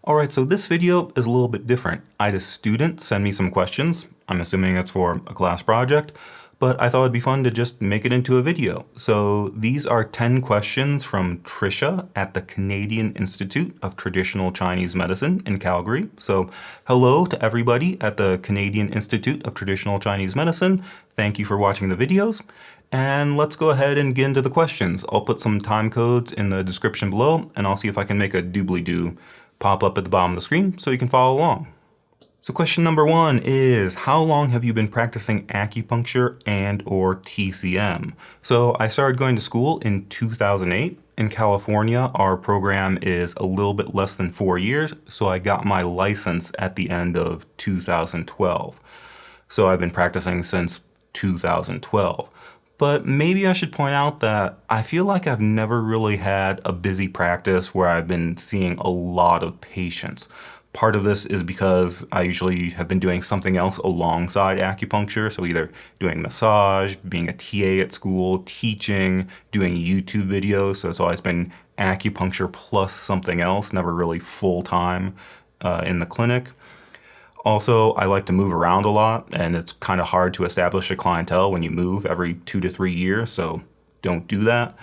Alright, so this video is a little bit different. I had a student send me some questions. I'm assuming it's for a class project, but I thought it'd be fun to just make it into a video. So these are 10 questions from Trisha at the Canadian Institute of Traditional Chinese Medicine in Calgary. So hello to everybody at the Canadian Institute of Traditional Chinese Medicine. Thank you for watching the videos. And let's go ahead and get into the questions. I'll put some time codes in the description below, and I'll see if I can make a doobly-doo pop up at the bottom of the screen so you can follow along. So question number 1 is, how long have you been practicing acupuncture and or TCM? So I started going to school in 2008. In California, our program is a little bit less than 4 years, so I got my license at the end of 2012. So I've been practicing since 2012. But maybe I should point out that I feel like I've never really had a busy practice where I've been seeing a lot of patients. Part of this is because I usually have been doing something else alongside acupuncture, so either doing massage, being a TA at school, teaching, doing YouTube videos, so it's always been acupuncture plus something else, never really full-time in the clinic. Also, I like to move around a lot, and it's kind of hard to establish a clientele when you move every 2 to 3 years, so don't do that.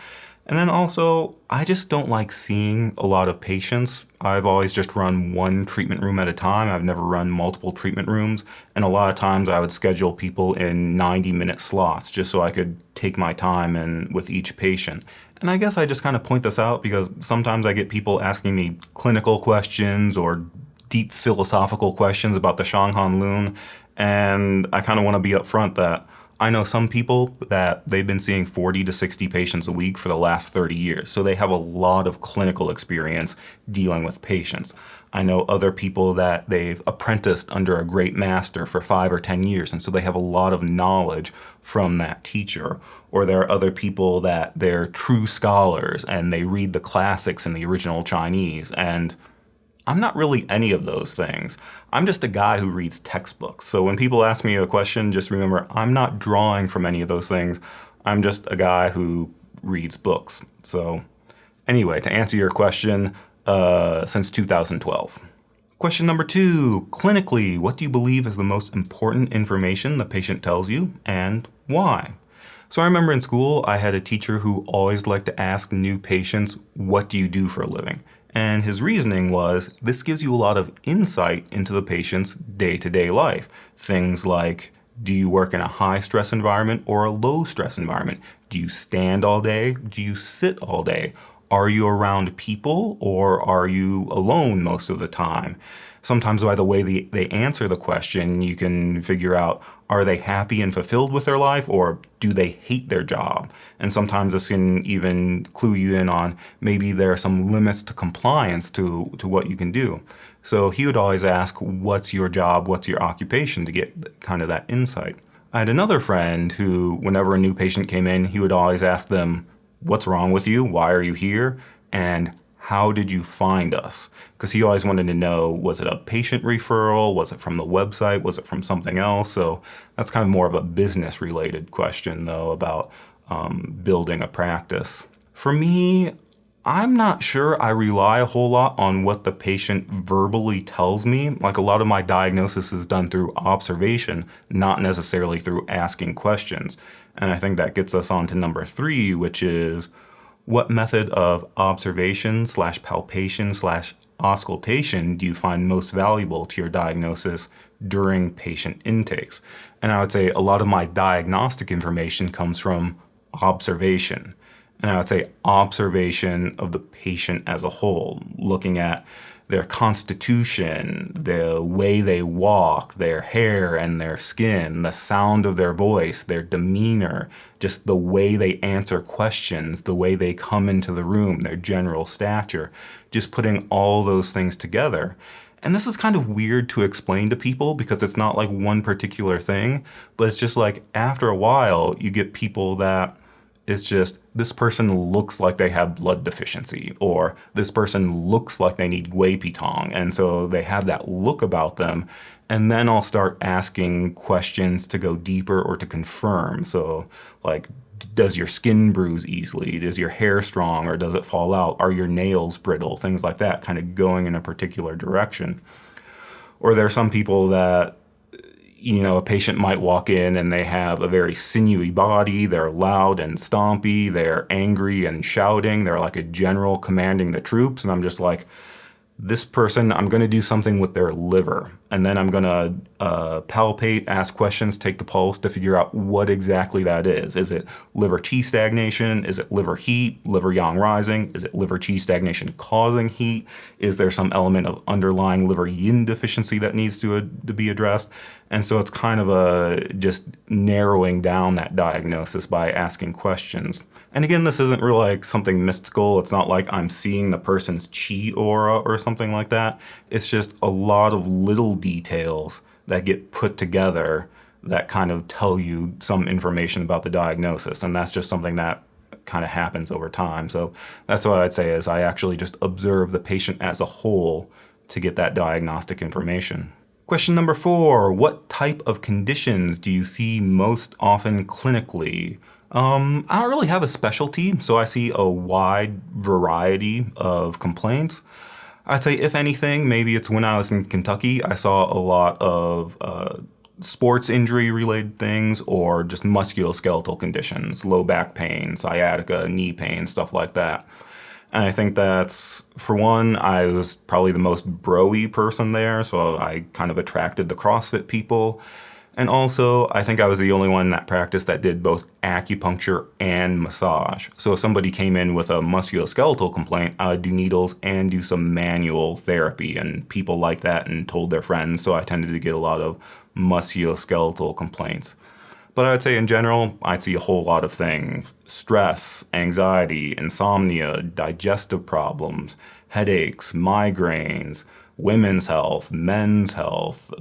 And then also, I just don't like seeing a lot of patients. I've always just run one treatment room at a time. I've never run multiple treatment rooms, and a lot of times I would schedule people in 90-minute slots just so I could take my time and with each patient. And I guess I just kind of point this out because sometimes I get people asking me clinical questions or deep philosophical questions about the Shanghan Lun, and I kind of want to be upfront that I know some people that they've been seeing 40 to 60 patients a week for the last 30 years, so they have a lot of clinical experience dealing with patients. I know other people that they've apprenticed under a great master for 5 or 10 years, and so they have a lot of knowledge from that teacher. Or there are other people that they're true scholars and they read the classics in the original Chinese, and I'm not really any of those things. I'm just a guy who reads textbooks. So when people ask me a question, just remember, I'm not drawing from any of those things. I'm just a guy who reads books. So anyway, to answer your question, since 2012. Question number 2, clinically, what do you believe is the most important information the patient tells you and why? So I remember in school, I had a teacher who always liked to ask new patients, what do you do for a living? And his reasoning was, this gives you a lot of insight into the patient's day-to-day life. Things like, do you work in a high-stress environment or a low-stress environment? Do you stand all day? Do you sit all day? Are you around people or are you alone most of the time? Sometimes by the way they answer the question, you can figure out, are they happy and fulfilled with their life or do they hate their job? And sometimes this can even clue you in on maybe there are some limits to compliance to what you can do. So he would always ask, what's your job, what's your occupation, to get kind of that insight. I had another friend who, whenever a new patient came in, he would always ask them, what's wrong with you? Why are you here? And how did you find us? Because he always wanted to know, was it a patient referral? Was it from the website? Was it from something else? So that's kind of more of a business related question though about building a practice. For me, I'm not sure I rely a whole lot on what the patient verbally tells me. Like a lot of my diagnosis is done through observation, not necessarily through asking questions. And I think that gets us on to number 3, which is, what method of observation / palpation / auscultation do you find most valuable to your diagnosis during patient intakes? And I would say a lot of my diagnostic information comes from observation. And I would say observation of the patient as a whole, looking at their constitution, the way they walk, their hair and their skin, the sound of their voice, their demeanor, just the way they answer questions, the way they come into the room, their general stature, just putting all those things together. And this is kind of weird to explain to people because it's not like one particular thing, but it's just like after a while you get people that it's just, this person looks like they have blood deficiency, or this person looks like they need gui pitong, and so they have that look about them. And then I'll start asking questions to go deeper or to confirm. So like, does your skin bruise easily? Is your hair strong or does it fall out? Are your nails brittle? Things like that, kind of going in a particular direction. Or there are some people that, a patient might walk in and they have a very sinewy body. They're loud and stompy. They're angry and shouting. They're like a general commanding the troops. And I'm just like, this person, I'm going to do something with their liver. And then I'm going to palpate, ask questions, take the pulse to figure out what exactly that is. Is it liver qi stagnation? Is it liver heat, liver yang rising? Is it liver qi stagnation causing heat? Is there some element of underlying liver yin deficiency that needs to be addressed? And so it's kind of just narrowing down that diagnosis by asking questions. And again, this isn't really like something mystical. It's not like I'm seeing the person's chi aura or something like that. It's just a lot of little details that get put together that kind of tell you some information about the diagnosis. And that's just something that kind of happens over time. So that's what I'd say is I actually just observe the patient as a whole to get that diagnostic information. Question number 4, what type of conditions do you see most often clinically? I don't really have a specialty, so I see a wide variety of complaints. I'd say, if anything, maybe it's when I was in Kentucky, I saw a lot of sports injury related things or just musculoskeletal conditions, low back pain, sciatica, knee pain, stuff like that. And I think that's, for one, I was probably the most bro-y person there, so I kind of attracted the CrossFit people. And also, I think I was the only one in that practice that did both acupuncture and massage. So if somebody came in with a musculoskeletal complaint, I would do needles and do some manual therapy. And people liked that and told their friends, so I tended to get a lot of musculoskeletal complaints. But I would say in general, I'd see a whole lot of things. Stress, anxiety, insomnia, digestive problems, headaches, migraines, women's health, men's health,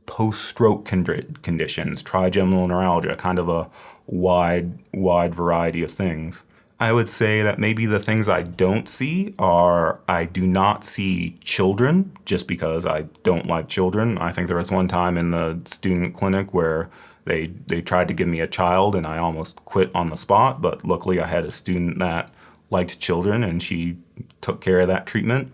post-stroke conditions, trigeminal neuralgia, kind of a wide variety of things. I would say that maybe the things I don't see are, I do not see children, just because I don't like children. I think there was one time in the student clinic where they tried to give me a child and I almost quit on the spot, but luckily I had a student that liked children and she took care of that treatment.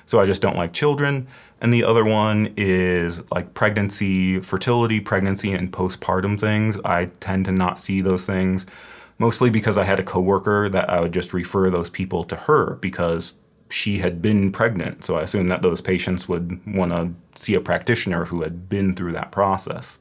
So I just don't like children. And the other one is like pregnancy, fertility, pregnancy, and postpartum things. I tend to not see those things, mostly because I had a coworker that I would just refer those people to her because she had been pregnant. So I assumed that those patients would want to see a practitioner who had been through that process.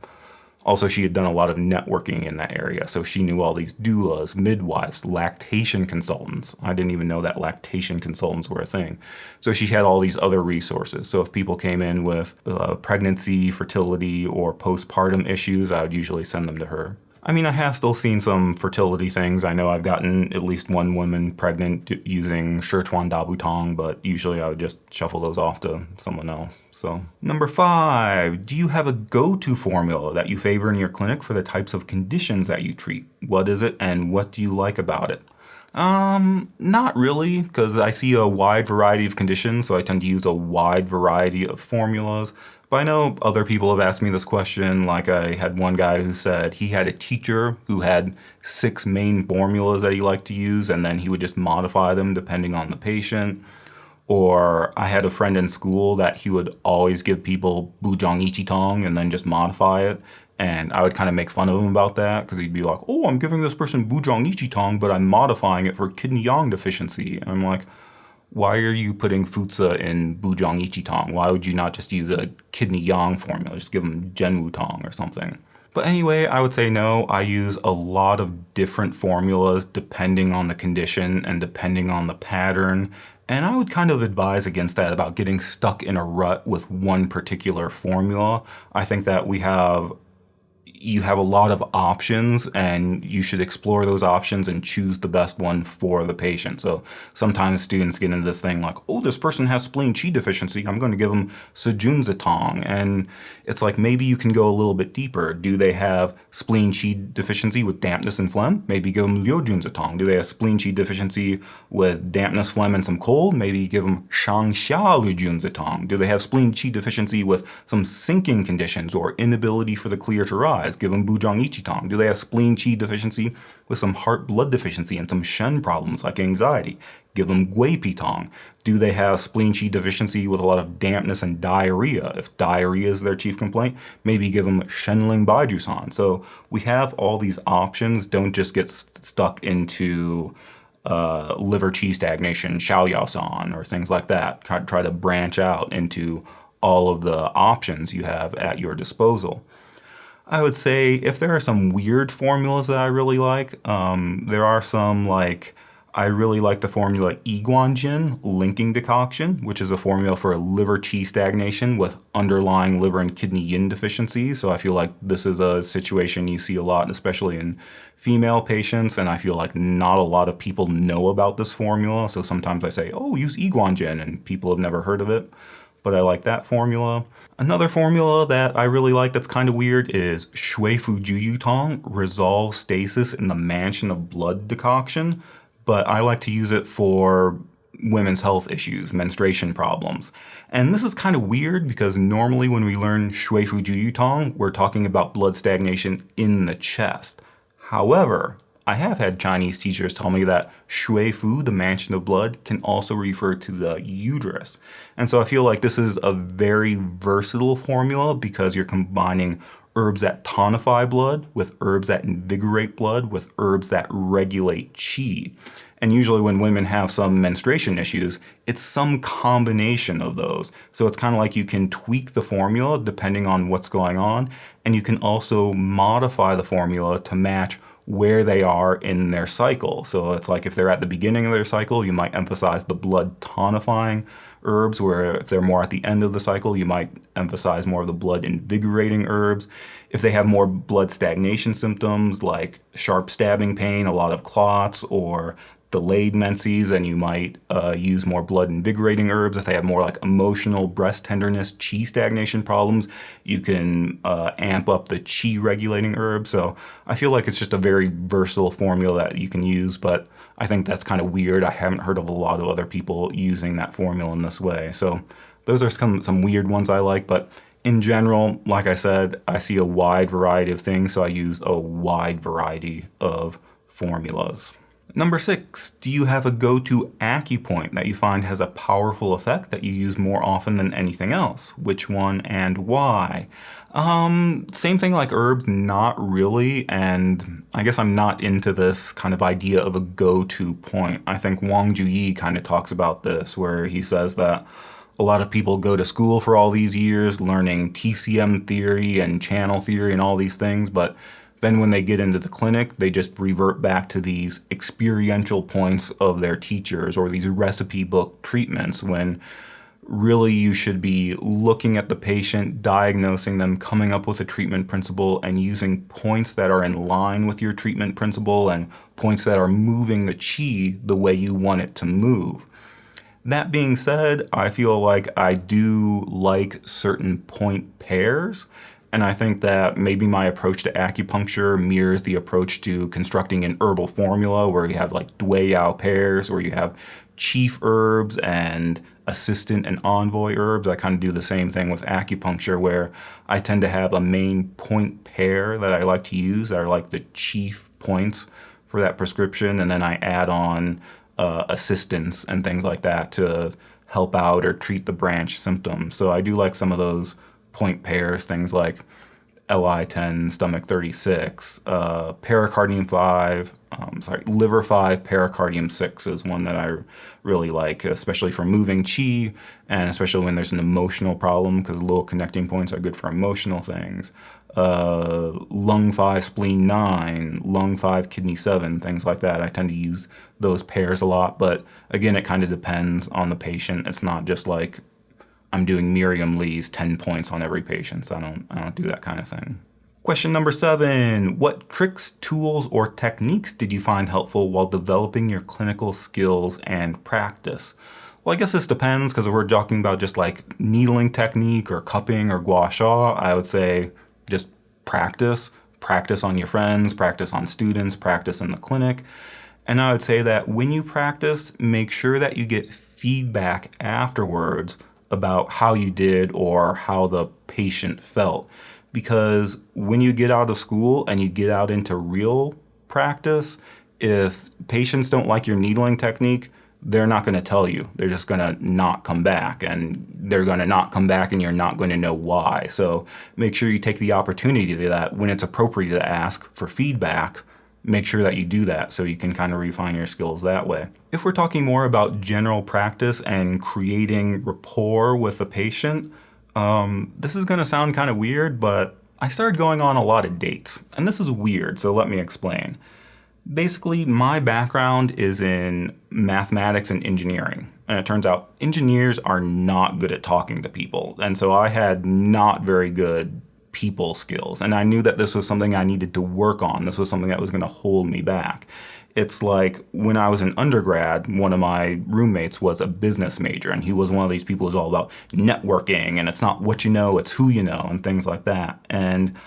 Also, she had done a lot of networking in that area, so she knew all these doulas, midwives, lactation consultants. I didn't even know that lactation consultants were a thing. So she had all these other resources. So if people came in with pregnancy, fertility, or postpartum issues, I would usually send them to her. I mean, I have still seen some fertility things. I know I've gotten at least one woman pregnant using Sichuan Dabutong, but usually I would just shuffle those off to someone else. So, number 5, do you have a go-to formula that you favor in your clinic for the types of conditions that you treat? What is it and what do you like about it? Not really, because I see a wide variety of conditions, so I tend to use a wide variety of formulas. But I know other people have asked me this question. Like I had one guy who said he had a teacher who had 6 main formulas that he liked to use, and then he would just modify them depending on the patient. Or I had a friend in school that he would always give people Bujang Ichitong and then just modify it. And I would kind of make fun of him about that because he'd be like, oh, I'm giving this person Bujang Ichitong, but I'm modifying it for kidney yang deficiency. And I'm like, why are you putting Futsa in Bujang Ichitong? Why would you not just use a kidney yang formula? Just give them Genwu Tong or something. But anyway, I would say no. I use a lot of different formulas depending on the condition and depending on the pattern. And I would kind of advise against that, about getting stuck in a rut with one particular formula. I think that you have a lot of options and you should explore those options and choose the best one for the patient. So sometimes students get into this thing like, oh, this person has spleen qi deficiency, I'm going to give them Sejunzatong. And it's like, maybe you can go a little bit deeper. Do they have spleen qi deficiency with dampness and phlegm? Maybe give them Liujunzatong. Do they have spleen qi deficiency with dampness, phlegm, and some cold? Maybe give them Shangxia Liujunzatong. Do they have spleen qi deficiency with some sinking conditions or inability for the clear to rise? exercise? Give them bujang ichitang. Do they have spleen qi deficiency with some heart blood deficiency and some shen problems like anxiety? Give them gui pitong. Do they have spleen qi deficiency with a lot of dampness and diarrhea? If diarrhea is their chief complaint, maybe give them shenling baijusan. So we have all these options. Don't just get stuck into liver qi stagnation, xiaoyaosan, or things like that. Try to branch out into all of the options you have at your disposal. I would say if there are some weird formulas that I really like, there are some like, I really like the formula Iguanjin linking decoction, which is a formula for liver qi stagnation with underlying liver and kidney yin deficiency. So I feel like this is a situation you see a lot, especially in female patients, and I feel like not a lot of people know about this formula. So sometimes I say, oh, use Iguanjin, and people have never heard of it. But I like that formula. Another formula that I really like that's kind of weird is Shui Fu Juyu Tong, resolve stasis in the mansion of blood decoction. But I like to use it for women's health issues, menstruation problems. And this is kind of weird because normally when we learn Shui Fu Juyu Tong, we're talking about blood stagnation in the chest. However, I have had Chinese teachers tell me that Shui Fu, the mansion of blood, can also refer to the uterus. And so I feel like this is a very versatile formula because you're combining herbs that tonify blood with herbs that invigorate blood with herbs that regulate qi. And usually when women have some menstruation issues, it's some combination of those. So it's kind of like you can tweak the formula depending on what's going on, and you can also modify the formula to match where they are in their cycle. So it's like if they're at the beginning of their cycle, you might emphasize the blood tonifying herbs, where if they're more at the end of the cycle, you might emphasize more of the blood invigorating herbs. If they have more blood stagnation symptoms like sharp stabbing pain, a lot of clots, or delayed menses, and you might use more blood invigorating herbs. If they have more like emotional breast tenderness, qi stagnation problems, you can amp up the qi regulating herbs. So I feel like it's just a very versatile formula that you can use, but I think that's kind of weird. I haven't heard of a lot of other people using that formula in this way. So those are some weird ones I like, but in general, like I said, I see a wide variety of things, so I use a wide variety of formulas. Number 6, do you have a go-to acupoint that you find has a powerful effect that you use more often than anything else? Which one and why? Same thing like herbs, not really, and I guess I'm not into this kind of idea of a go-to point. I think Wang Juyi kind of talks about this, where he says that a lot of people go to school for all these years learning TCM theory and channel theory and all these things, but then when they get into the clinic, they just revert back to these experiential points of their teachers or these recipe book treatments, when really you should be looking at the patient, diagnosing them, coming up with a treatment principle, and using points that are in line with your treatment principle and points that are moving the qi the way you want it to move. That being said, I feel like I do like certain point pairs. And I think that maybe my approach to acupuncture mirrors the approach to constructing an herbal formula, where you have like Dui-Yao pairs, or you have chief herbs and assistant and envoy herbs. I kind of do the same thing with acupuncture, where I tend to have a main point pair that I like to use, that are like the chief points for that prescription, and then I add on assistants and things like that to help out or treat the branch symptoms. So I do like some of those point pairs, things like Li10, stomach 36, pericardium 5, liver 5, pericardium 6 is one that I really like, especially for moving qi, and especially when there's an emotional problem, because little connecting points are good for emotional things. Lung 5, spleen 9, lung 5, kidney 7, things like that. I tend to use those pairs a lot, but again, it kind of depends on the patient. It's not just like I'm doing Miriam Lee's 10 points on every patient, so I don't do that kind of thing. Question number 7, what tricks, tools, or techniques did you find helpful while developing your clinical skills and practice? Well, I guess this depends, because if we're talking about just like needling technique or cupping or gua sha, I would say just practice. Practice on your friends, practice on students, practice in the clinic. And I would say that when you practice, make sure that you get feedback afterwards about how you did or how the patient felt. Because when you get out of school and you get out into real practice, if patients don't like your needling technique, they're not going to tell you. They're just going to not come back, and they're going to not come back, and you're not going to know why. So make sure you take the opportunity that when it's appropriate to ask for feedback, make sure that you do that so you can kind of refine your skills that way. If we're talking more about general practice and creating rapport with the patient, this is going to sound kind of weird, but I started going on a lot of dates. And this is weird, so let me explain. Basically, my background is in mathematics and engineering. And it turns out engineers are not good at talking to people. And so I had not very good people skills. And I knew that this was something I needed to work on. This was something that was going to hold me back. It's like when I was in undergrad, one of my roommates was a business major, and he was one of these people who's all about networking, and it's not what you know, it's who you know, and things like that. And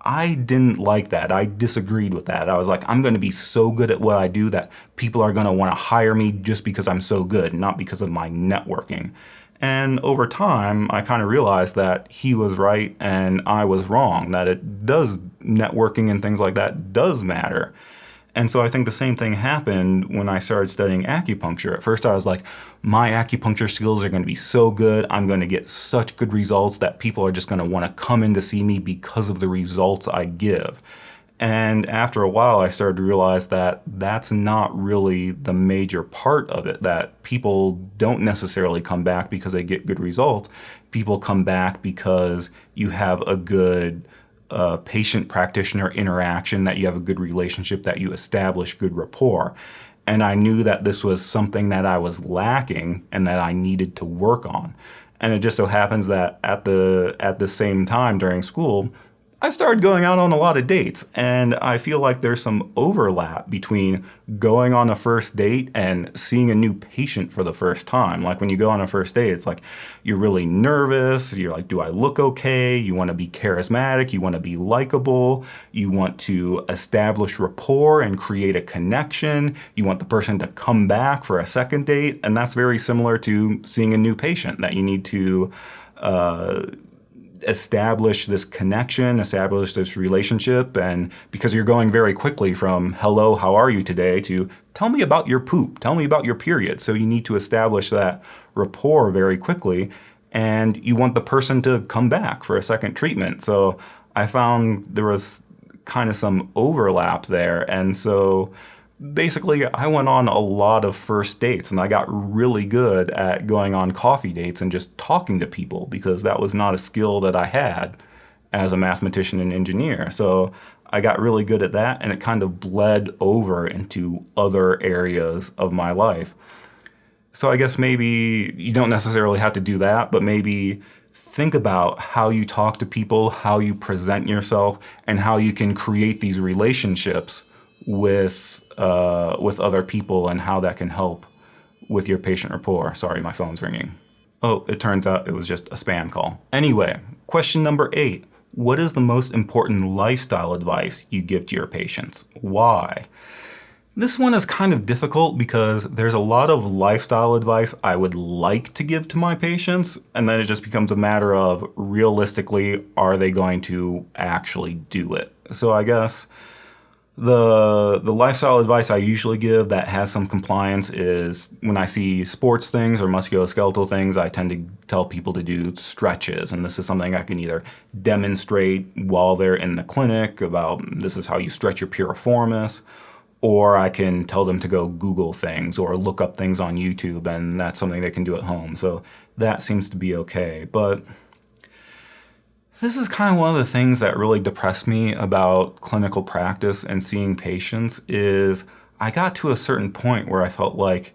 I didn't like that. I disagreed with that. I was like, I'm going to be so good at what I do that people are going to want to hire me just because I'm so good, not because of my networking. And over time, I kind of realized that he was right and I was wrong, that networking and things like that does matter. And so I think the same thing happened when I started studying acupuncture. At first I was like, my acupuncture skills are going to be so good, I'm going to get such good results that people are just going to want to come in to see me because of the results I give. And after a while, I started to realize that that's not really the major part of it, that people don't necessarily come back because they get good results. People come back because you have a good patient-practitioner interaction, that you have a good relationship, that you establish good rapport. And I knew that this was something that I was lacking and that I needed to work on. And it just so happens that at the same time during school, I started going out on a lot of dates, and I feel like there's some overlap between going on a first date and seeing a new patient for the first time. Like when you go on a first date, it's like you're really nervous. You're like, do I look okay? You want to be charismatic. You want to be likable. You want to establish rapport and create a connection. You want the person to come back for a second date, and that's very similar to seeing a new patient, that you need to establish this connection, establish this relationship, and because you're going very quickly from hello, how are you today to tell me about your poop, tell me about your period. So you need to establish that rapport very quickly, and you want the person to come back for a second treatment. So I found there was kind of some overlap there, and so basically, I went on a lot of first dates, and I got really good at going on coffee dates and just talking to people, because that was not a skill that I had as a mathematician and engineer. So I got really good at that, and it kind of bled over into other areas of my life. So I guess maybe you don't necessarily have to do that, but maybe think about how you talk to people, how you present yourself, and how you can create these relationships with other people, and how that can help with your patient rapport. Sorry, my phone's ringing. Oh, it turns out it was just a spam call. Anyway, question number 8. What is the most important lifestyle advice you give to your patients? Why? This one is kind of difficult because there's a lot of lifestyle advice I would like to give to my patients, and then it just becomes a matter of realistically, are they going to actually do it? So I guess the lifestyle advice I usually give that has some compliance is when I see sports things or musculoskeletal things, I tend to tell people to do stretches. And this is something I can either demonstrate while they're in the clinic about this is how you stretch your piriformis, or I can tell them to go Google things or look up things on YouTube, and that's something they can do at home. So that seems to be okay. But this is kind of one of the things that really depressed me about clinical practice and seeing patients is I got to a certain point where I felt like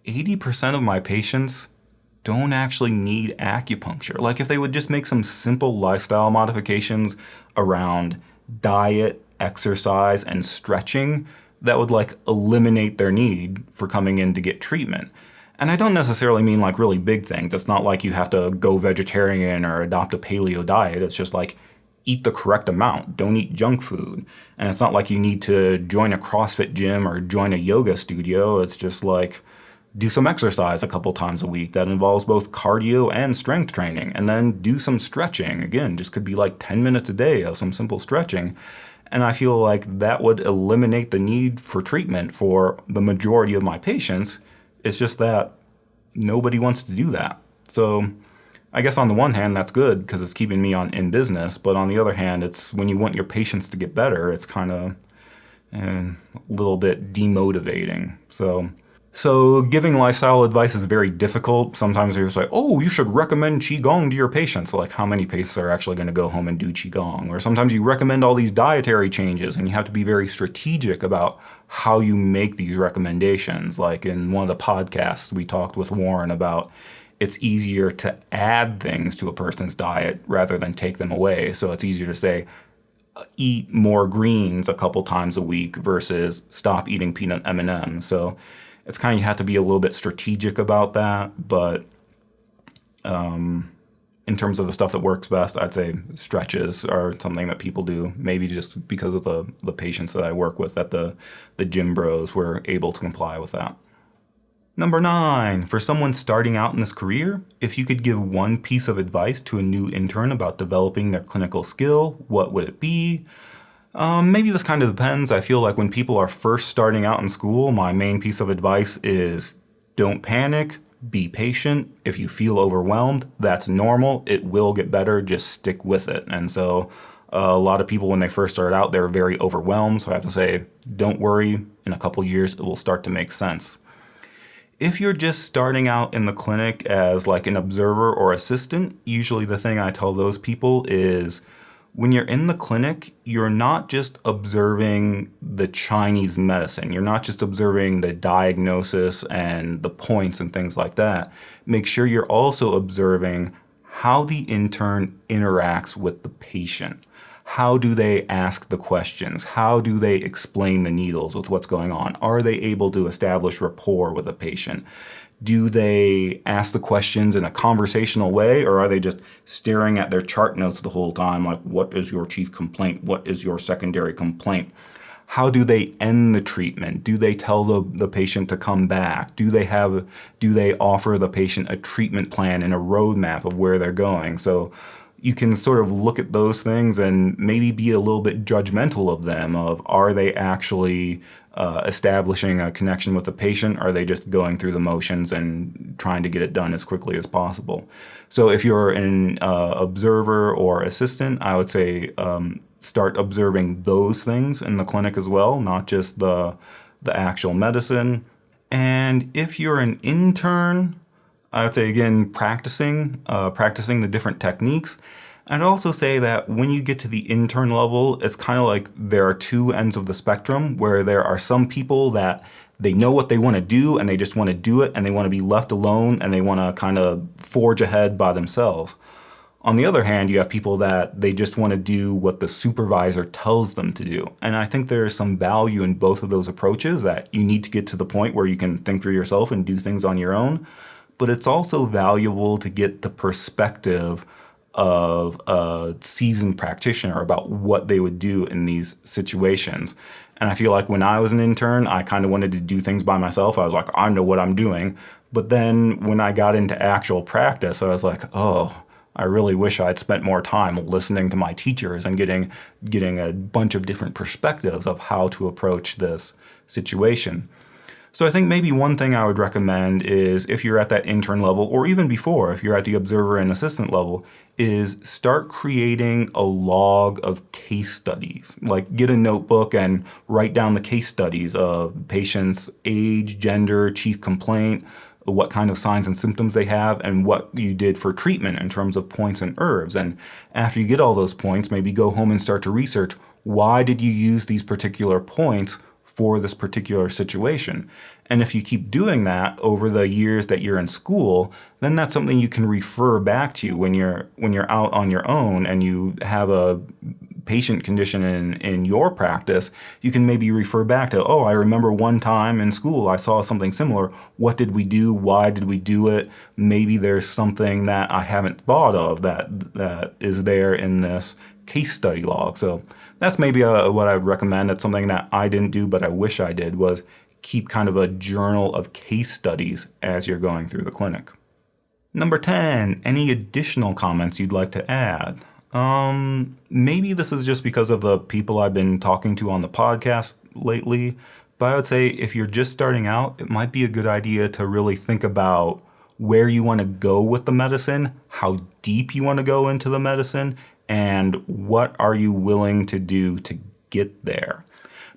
80% of my patients don't actually need acupuncture. Like if they would just make some simple lifestyle modifications around diet, exercise, and stretching, that would like eliminate their need for coming in to get treatment. And I don't necessarily mean like really big things. It's not like you have to go vegetarian or adopt a paleo diet. It's just like eat the correct amount. Don't eat junk food. And it's not like you need to join a CrossFit gym or join a yoga studio. It's just like do some exercise a couple times a week that involves both cardio and strength training, and then do some stretching. Again, just could be like 10 minutes a day of some simple stretching. And I feel like that would eliminate the need for treatment for the majority of my patients. It's just that nobody wants to do that. So I guess on the one hand, that's good because it's keeping me in business. But on the other hand, it's when you want your patients to get better, it's kind of a little bit demotivating. So giving lifestyle advice is very difficult. Sometimes they're just like, oh, you should recommend Qigong to your patients. Like, how many patients are actually going to go home and do Qigong? Or sometimes you recommend all these dietary changes, and you have to be very strategic about how you make these recommendations. Like in one of the podcasts, we talked with Warren about it's easier to add things to a person's diet rather than take them away. So it's easier to say, eat more greens a couple times a week versus stop eating peanut M&Ms. So it's kind of, you have to be a little bit strategic about that. But in terms of the stuff that works best, I'd say stretches are something that people do. Maybe just because of the patients that I work with at the gym bros were able to comply with that. Number 9, for someone starting out in this career, if you could give one piece of advice to a new intern about developing their clinical skill, what would it be? Maybe this kind of depends. I feel like when people are first starting out in school, my main piece of advice is don't panic, be patient. If you feel overwhelmed, that's normal. It will get better. Just stick with it. And so a lot of people, when they first start out, they're very overwhelmed. So I have to say, don't worry. In a couple years, it will start to make sense. If you're just starting out in the clinic as like an observer or assistant, usually the thing I tell those people is when you're in the clinic, you're not just observing the Chinese medicine. You're not just observing the diagnosis and the points and things like that. Make sure you're also observing how the intern interacts with the patient. How do they ask the questions? How do they explain the needles with what's going on? Are they able to establish rapport with the patient? Do they ask the questions in a conversational way, or are they just staring at their chart notes the whole time, like, what is your chief complaint? What is your secondary complaint? How do they end the treatment? Do they tell the patient to come back? Do they offer the patient a treatment plan and a roadmap of where they're going? So you can sort of look at those things and maybe be a little bit judgmental of them, of are they actually establishing a connection with the patient? Are they just going through the motions and trying to get it done as quickly as possible? So if you're an observer or assistant, I would say start observing those things in the clinic as well, not just the actual medicine. And if you're an intern, I would say, again, practicing the different techniques. I'd also say that when you get to the intern level, it's kind of like there are two ends of the spectrum where there are some people that they know what they want to do and they just want to do it and they want to be left alone and they want to kind of forge ahead by themselves. On the other hand, you have people that they just want to do what the supervisor tells them to do. And I think there is some value in both of those approaches, that you need to get to the point where you can think for yourself and do things on your own. But it's also valuable to get the perspective of a seasoned practitioner about what they would do in these situations. And I feel like when I was an intern, I kind of wanted to do things by myself. I was like, I know what I'm doing. But then when I got into actual practice, I was like, oh, I really wish I'd spent more time listening to my teachers and getting a bunch of different perspectives of how to approach this situation. So I think maybe one thing I would recommend is, if you're at that intern level, or even before, if you're at the observer and assistant level, is start creating a log of case studies. Like, get a notebook and write down the case studies of patients' age, gender, chief complaint, what kind of signs and symptoms they have, and what you did for treatment in terms of points and herbs. And after you get all those points, maybe go home and start to research, why did you use these particular points for this particular situation? And if you keep doing that over the years that you're in school, then that's something you can refer back to when you're out on your own and you have a patient condition in your practice. You can maybe refer back to, oh, I remember one time in school I saw something similar. What did we do? Why did we do it? Maybe there's something that I haven't thought of that is there in this case study log. So that's maybe what I would recommend. It's something that I didn't do, but I wish I did, was keep kind of a journal of case studies as you're going through the clinic. Number 10, any additional comments you'd like to add? Maybe this is just because of the people I've been talking to on the podcast lately, but I would say if you're just starting out, it might be a good idea to really think about where you want to go with the medicine, how deep you want to go into the medicine, and what are you willing to do to get there.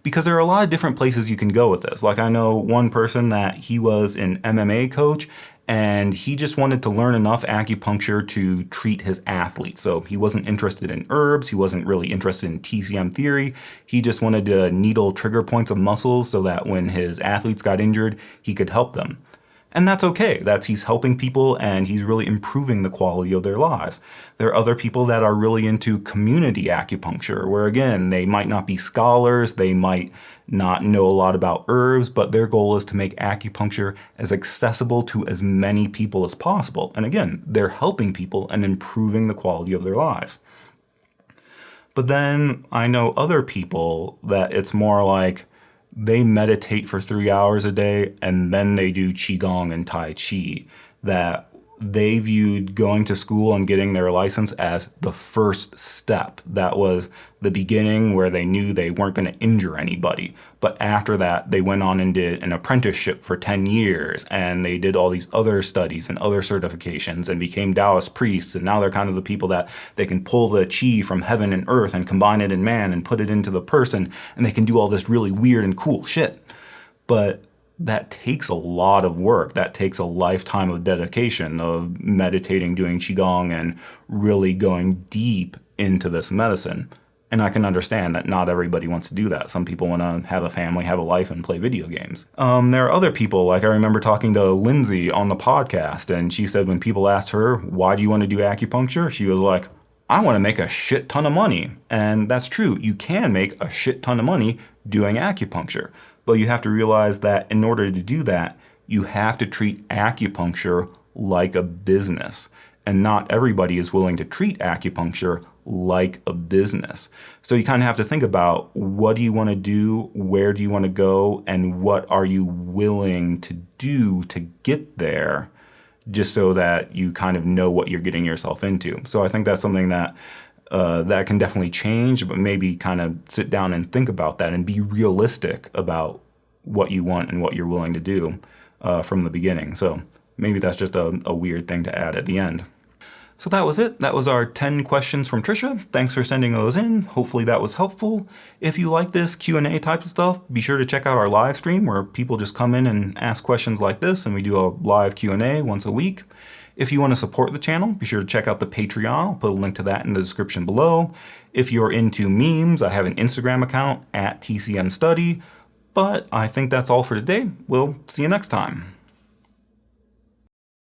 Because there are a lot of different places you can go with this. Like I know one person that he was an MMA coach and he just wanted to learn enough acupuncture to treat his athletes. So he wasn't interested in herbs. He wasn't really interested in TCM theory. He just wanted to needle trigger points of muscles so that when his athletes got injured, he could help them. And that's okay. He's helping people and he's really improving the quality of their lives. There are other people that are really into community acupuncture, where again, they might not be scholars, they might not know a lot about herbs, but their goal is to make acupuncture as accessible to as many people as possible. And again, they're helping people and improving the quality of their lives. But then I know other people that it's more like, they meditate for 3 hours a day and then they do Qigong and Tai Chi, that they viewed going to school and getting their license as the first step. That was the beginning where they knew they weren't going to injure anybody. But after that, they went on and did an apprenticeship for 10 years and they did all these other studies and other certifications and became Taoist priests. And now they're kind of the people that they can pull the Qi from heaven and earth and combine it in man and put it into the person. And they can do all this really weird and cool shit. But that takes a lot of work. That takes a lifetime of dedication of meditating, doing Qigong, and really going deep into this medicine. And I can understand that not everybody wants to do that. Some people want to have a family, have a life, and play video games. There are other people, like I remember talking to Lindsay on the podcast, and she said when people asked her, why do you want to do acupuncture? She was like, I want to make a shit ton of money. And that's true. You can make a shit ton of money doing acupuncture. But you have to realize that in order to do that, you have to treat acupuncture like a business. And not everybody is willing to treat acupuncture like a business. So you kind of have to think about what do you want to do, where do you want to go, and what are you willing to do to get there, just so that you kind of know what you're getting yourself into. So I think that's something that that can definitely change, but maybe kind of sit down and think about that and be realistic about what you want and what you're willing to do from the beginning. So maybe that's just a weird thing to add at the end. So that was it. That was our 10 questions from Trisha. Thanks for sending those in. Hopefully that was helpful. If you like this Q&A type of stuff, be sure to check out our live stream where people just come in and ask questions like this, and we do a live Q&A once a week. If you want to support the channel, be sure to check out the Patreon. I'll put a link to that in the description below. If you're into memes, I have an Instagram account at TCM Study. But I think that's all for today. We'll see you next time.